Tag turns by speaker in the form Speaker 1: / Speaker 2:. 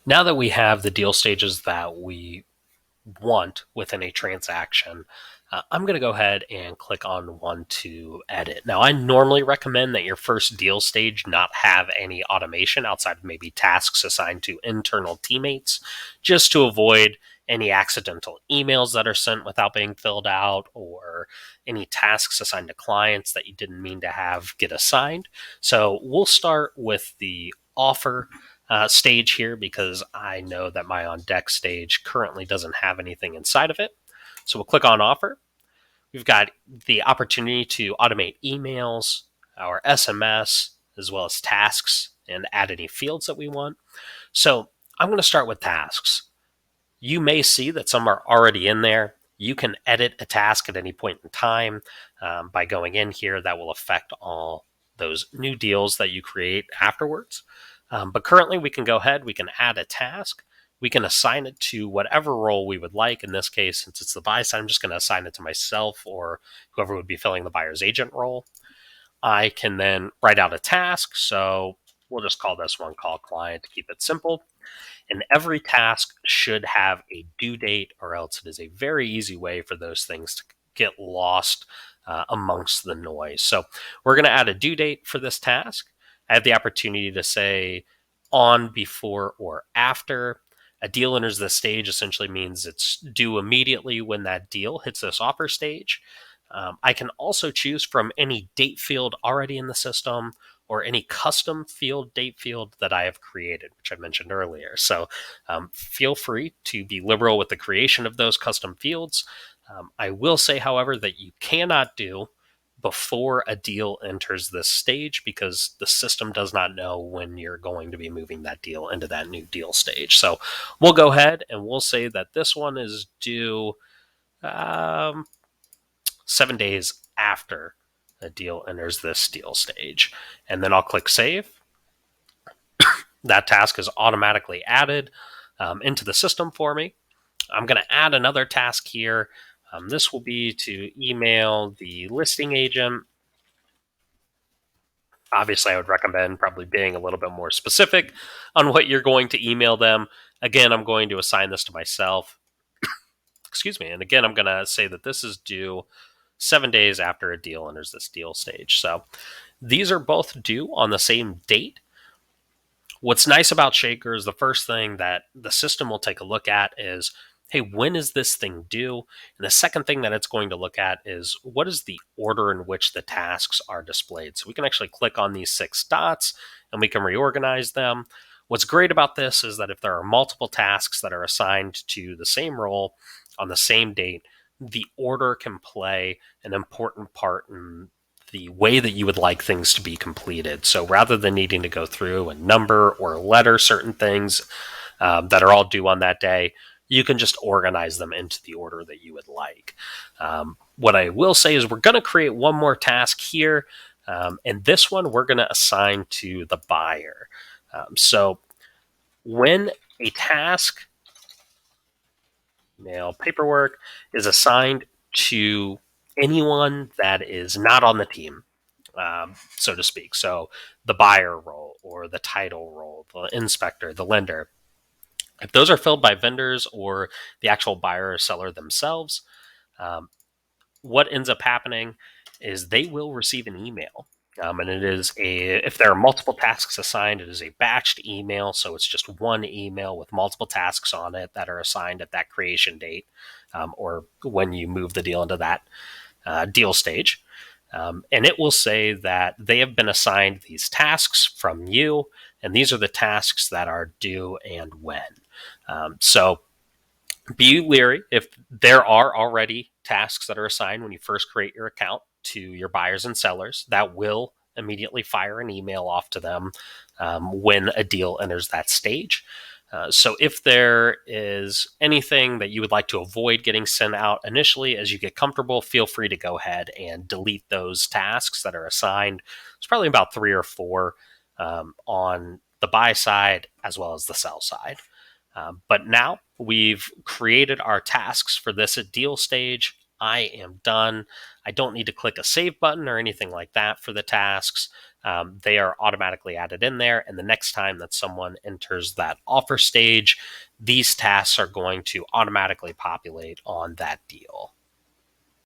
Speaker 1: Now that we have the deal stages that we want within a transaction, I'm going to go ahead and click on one to edit. Now, I normally recommend that your first deal stage not have any automation outside of maybe tasks assigned to internal teammates, just to avoid any accidental emails that are sent without being filled out or any tasks assigned to clients that you didn't mean to have get assigned. So we'll start with the offer stage here because I know that my on deck stage currently doesn't have anything inside of it. So we'll click on offer. We've got the opportunity to automate emails, our SMS, as well as tasks, and add any fields that we want. So I'm going to start with tasks. You may see that some are already in there. You can edit a task at any point in time by going in here. That will affect all those new deals that you create afterwards. But currently, we can go ahead, we can add a task. We can assign it to whatever role we would like. In this case, since it's the buy side, I'm just going to assign it to myself or whoever would be filling the buyer's agent role. I can then write out a task. So we'll just call this one call client to keep it simple. And every task should have a due date, or else it is a very easy way for those things to get lost amongst the noise. So we're going to add a due date for this task. I have the opportunity to say on, before, or after. A deal enters this stage essentially means it's due immediately when that deal hits this offer stage. I can also choose from any date field already in the system or any custom field, date field that I have created, which I mentioned earlier. So feel free to be liberal with the creation of those custom fields. I will say, however, that you cannot do before a deal enters this stage because the system does not know when you're going to be moving that deal into that new deal stage. So we'll go ahead and we'll say that this one is due 7 days after a deal enters this deal stage. And then I'll click save. That task is automatically added into the system for me. I'm going to add another task here. This will be to email the listing agent. Obviously, I would recommend probably being a little bit more specific on what you're going to email them. Again, I'm going to assign this to myself. Excuse me. And again, I'm going to say that this is due 7 days after a deal enters this deal stage. So these are both due on the same date. What's nice about Shaker is the first thing that the system will take a look at is, hey, when is this thing due? And the second thing that it's going to look at is what is the order in which the tasks are displayed. So we can actually click on these 6 dots and we can reorganize them. What's great about this is that if there are multiple tasks that are assigned to the same role on the same date, the order can play an important part in the way that you would like things to be completed. So rather than needing to go through and number or letter certain things that are all due on that day, you can just organize them into the order that you would like. What I will say is we're going to create one more task here, and this one we're going to assign to the buyer. So when a task, mail paperwork, is assigned to anyone that is not on the team, so to speak. So the buyer role or the title role, the inspector, the lender. If those are filled by vendors or the actual buyer or seller themselves, um, what ends up happening is they will receive an email. And it is if there are multiple tasks assigned, it is a batched email. So it's just one email with multiple tasks on it that are assigned at that creation date or when you move the deal into that deal stage. And it will say that they have been assigned these tasks from you, and these are the tasks that are due and when. So be leery if there are already tasks that are assigned when you first create your account to your buyers and sellers. That will immediately fire an email off to them when a deal enters that stage. So if there is anything that you would like to avoid getting sent out initially as you get comfortable, feel free to go ahead and delete those tasks that are assigned. It's probably about 3 or 4 on the buy side as well as the sell side. But now we've created our tasks for this at deal stage. I am done. I don't need to click a save button or anything like that for the tasks. they are automatically added in there. And the next time that someone enters that offer stage, these tasks are going to automatically populate on that deal.